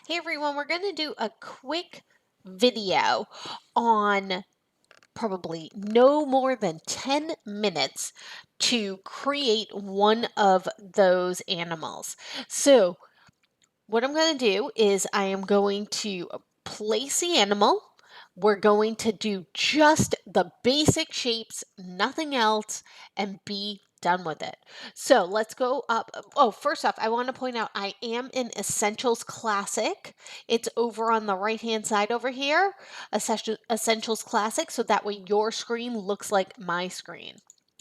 Hey everyone, we're going to do a quick video on probably no more than 10 minutes to create one of those animals. So what I'm going to do is I am going to place the animal. We're going to do just the basic shapes, nothing else, and be done with it. So let's go up. Oh, first off, I want to point out I am in Essentials Classic. It's over on the right-hand side over here, Essentials Classic, so that way your screen looks like my screen.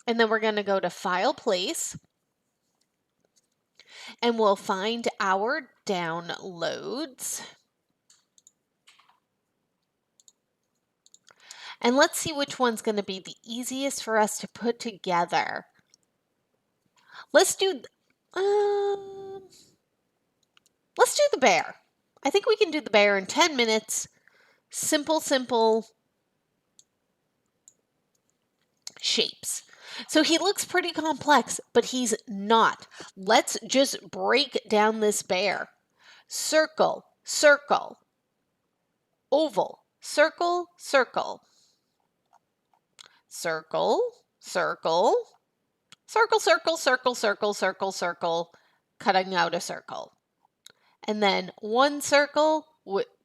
And then we're going to go to File, Place, and we'll find our downloads. And let's see which one's going to be the easiest for us to put together. Let's do the bear. I think we can do the bear in 10 minutes. Simple shapes. So he looks pretty complex, but he's not. Let's just break down this bear. Circle, circle, oval, circle, circle, circle, circle, circle, circle, circle, circle, circle, circle, cutting out a circle. And then one circle,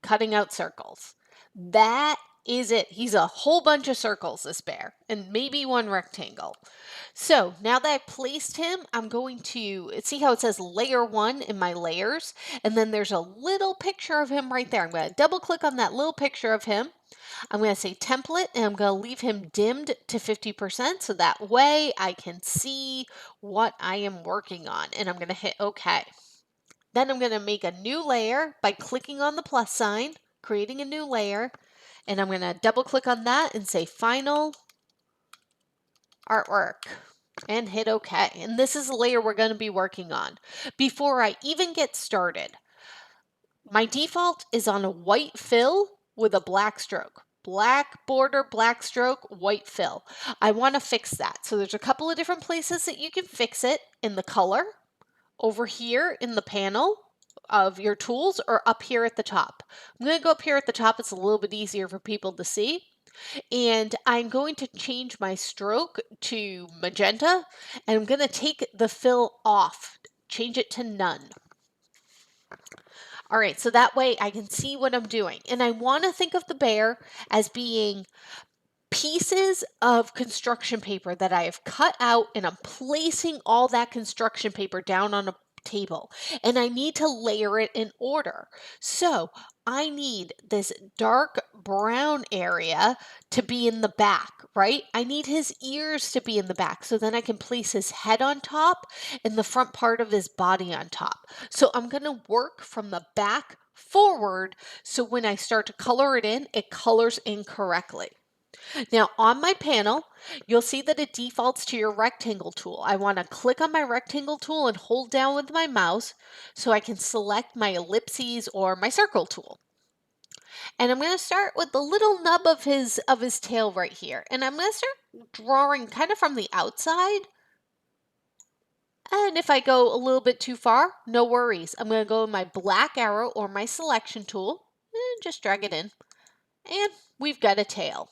cutting out circles. That is it. He's a whole bunch of circles, this bear, and maybe one rectangle. So now that I've placed him, I'm going to see how it says layer 1 in my layers, and then there's a little picture of him right there. I'm going to double click on that little picture of him. I'm going to say template, and I'm going to leave him dimmed to 50% so that way I can see what I am working on, and I'm going to hit OK. Then I'm going to make a new layer by clicking on the plus sign, creating a new layer, and I'm going to double click on that and say Final Artwork and hit OK. And this is the layer we're going to be working on. Before I even get started, my default is on a white fill with a black stroke. Black border, black stroke, white fill. I want to fix that. So there's a couple of different places that you can fix it in the color, over here in the panel of your tools, or up here at the top. I'm going to go up here at the top. It's a little bit easier for people to see. And I'm going to change my stroke to magenta, and I'm going to take the fill off, change it to none. All right, so that way I can see what I'm doing. And I want to think of the bear as being pieces of construction paper that I have cut out, and I'm placing all that construction paper down on a table, and I need to layer it in order. So I need this dark brown area to be in the back, right? I need his ears to be in the back, so then I can place his head on top and the front part of his body on top. So I'm going to work from the back forward, so when I start to color it in, it colors in correctly. Now on my panel, you'll see that it defaults to your rectangle tool. I want to click on my rectangle tool and hold down with my mouse so I can select my ellipses or my circle tool. And I'm going to start with the little nub of his tail right here. And I'm going to start drawing kind of from the outside. And if I go a little bit too far, no worries. I'm going to go with my black arrow or my selection tool and just drag it in. And we've got a tail.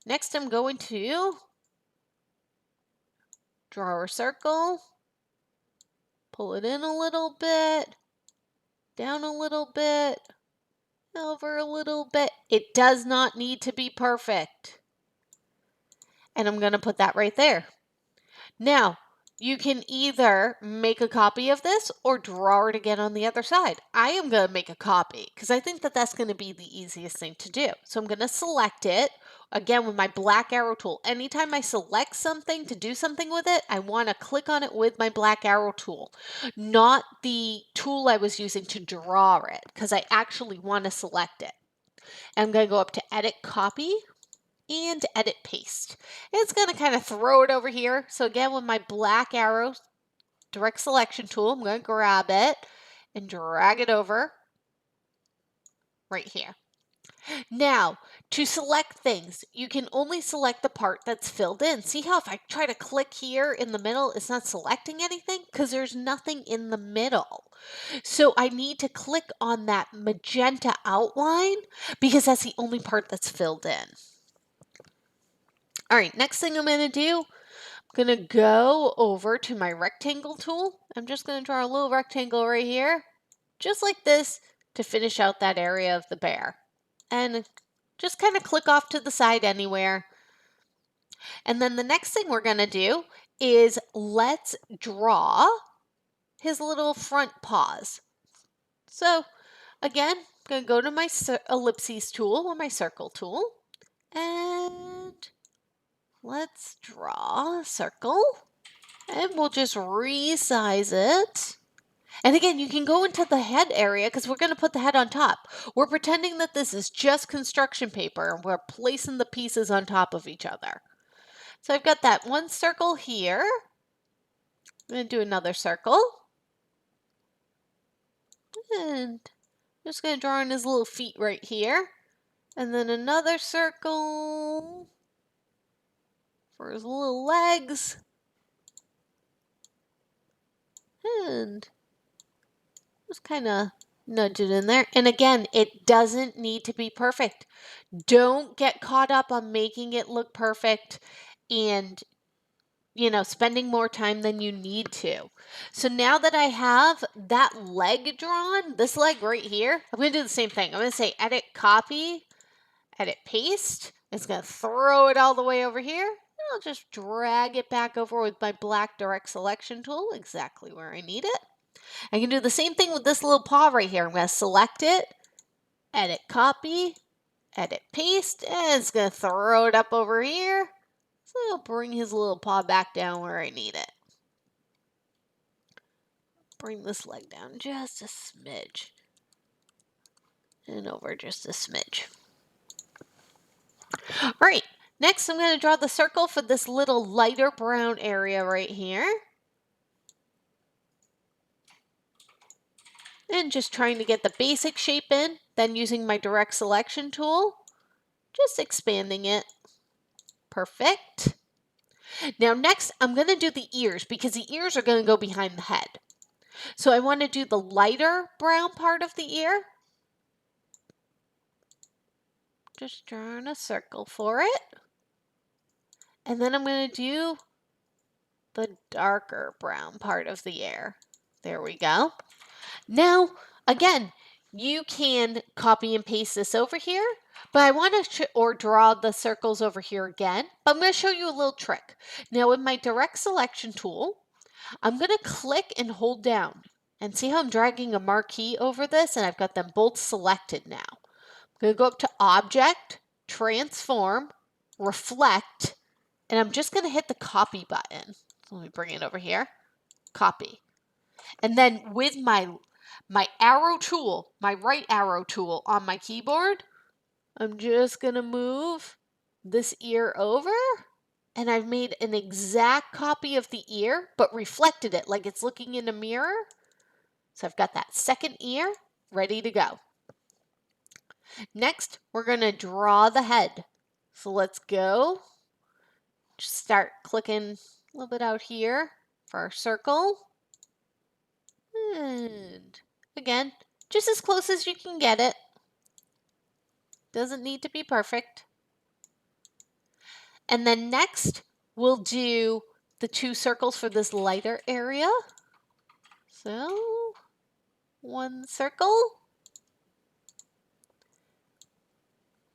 Next, I'm going to draw our circle, pull it in a little bit, down a little bit, over a little bit. It does not need to be perfect. And I'm going to put that right there. Now, you can either make a copy of this or draw it again on the other side. I am going to make a copy because I think that that's going to be the easiest thing to do. So I'm going to select it again with my black arrow tool. Anytime I select something to do something with it, I want to click on it with my black arrow tool, not the tool I was using to draw it, because I actually want to select it. I'm going to go up to Edit Copy and Edit Paste. It's going to kind of throw it over here. So again, with my black arrow direct selection tool, I'm going to grab it and drag it over right here. Now, To select things, you can only select the part that's filled in. See how if I try to click here in the middle, it's not selecting anything because there's nothing in the middle. So I need to click on that magenta outline because that's the only part that's filled in. All right, next thing I'm going to do, I'm going to go over to my rectangle tool. I'm just going to draw a little rectangle right here, just like this, to finish out that area of the bear. And just kind of click off to the side anywhere. And then the next thing we're going to do is let's draw his little front paws. So again, I'm going to go to my ellipses tool or my circle tool, and let's draw a circle, and we'll just resize it. And again, you can go into the head area because we're going to put the head on top. We're pretending that this is just construction paper and we're placing the pieces on top of each other. So I've got that one circle here. I'm going to do another circle. And I'm just going to draw in his little feet right here. And then another circle for his little legs. And just kind of nudge it in there. And again, it doesn't need to be perfect. Don't get caught up on making it look perfect and, spending more time than you need to. So now that I have that leg drawn, this leg right here, I'm going to do the same thing. I'm going to say edit, copy, edit, paste. It's going to throw it all the way over here. And I'll just drag it back over with my black direct selection tool, exactly where I need it. I can do the same thing with this little paw right here. I'm going to select it, edit, copy, edit, paste, and it's going to throw it up over here. So I'll bring his little paw back down where I need it. Bring this leg down just a smidge. And over just a smidge. All right, next I'm going to draw the circle for this little lighter brown area right here. And just trying to get the basic shape in, then using my direct selection tool, just expanding it. Perfect. Now next, I'm going to do the ears because the ears are going to go behind the head. So I want to do the lighter brown part of the ear. Just drawing a circle for it. And then I'm going to do the darker brown part of the ear. There we go. Now, again, you can copy and paste this over here, but I want to or draw the circles over here again. But I'm going to show you a little trick. Now, with my direct selection tool, I'm going to click and hold down. And see how I'm dragging a marquee over this? And I've got them both selected now. I'm going to go up to Object, Transform, Reflect, and I'm just going to hit the copy button. So let me bring it over here. Copy. And then with my arrow tool, my right arrow tool on my keyboard, I'm just going to move this ear over. And I've made an exact copy of the ear, but reflected it like it's looking in a mirror. So I've got that second ear ready to go. Next, we're going to draw the head. So let's go. Just start clicking a little bit out here for our circle. And again, just as close as you can get it. Doesn't need to be perfect. And then next, we'll do the two circles for this lighter area. So, one circle.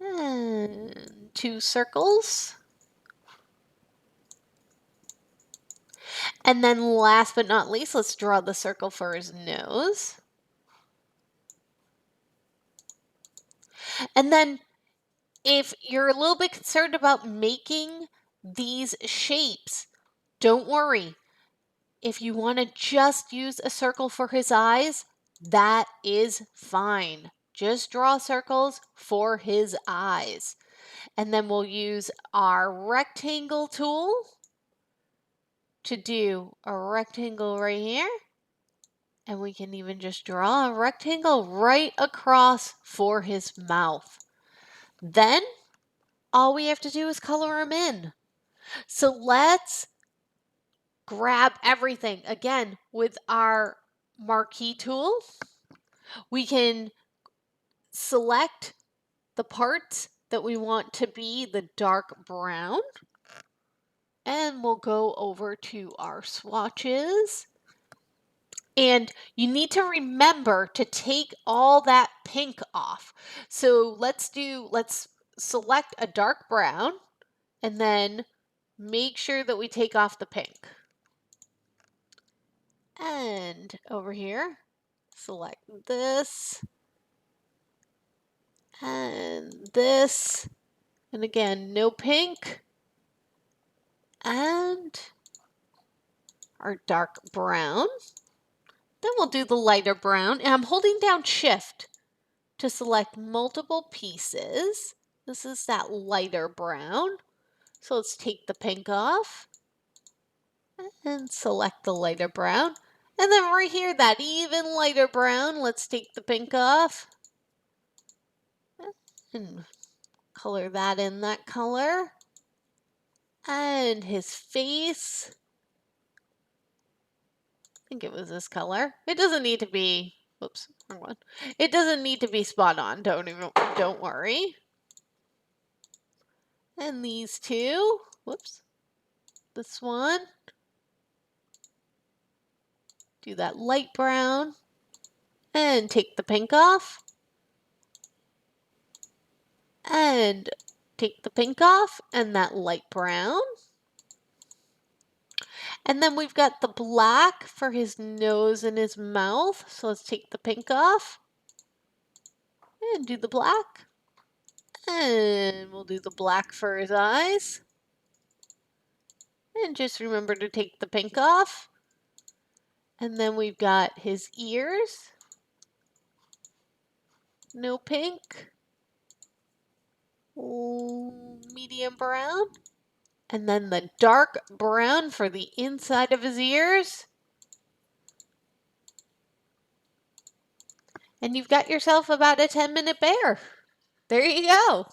And two circles. And then last but not least, let's draw the circle for his nose. And then if you're a little bit concerned about making these shapes, don't worry. If you want to just use a circle for his eyes, that is fine. Just draw circles for his eyes. And then we'll use our rectangle tool to do a rectangle right here. And we can even just draw a rectangle right across for his mouth. Then all we have to do is color them in. So let's grab everything. Again, with our marquee tool, we can select the parts that we want to be the dark brown. And we'll go over to our swatches. And you need to remember to take all that pink off. So let's select a dark brown and then make sure that we take off the pink. And over here, select this and this. And again, no pink. And our dark brown. Then we'll do the lighter brown. And I'm holding down Shift to select multiple pieces. This is that lighter brown. So let's take the pink off and select the lighter brown. And then right here, that even lighter brown, let's take the pink off and color that in that color. And his face, I think it was this color. It doesn't need to be, whoops, wrong one. It doesn't need to be spot on, don't worry. And these two, whoops, this one. Do that light brown and take the pink off and take the pink off and that light brown. And then we've got the black for his nose and his mouth. So let's take the pink off and do the black. And we'll do the black for his eyes. And just remember to take the pink off. And then we've got his ears. No pink. Medium brown. And then the dark brown for the inside of his ears. And you've got yourself about a 10-minute bear. There you go.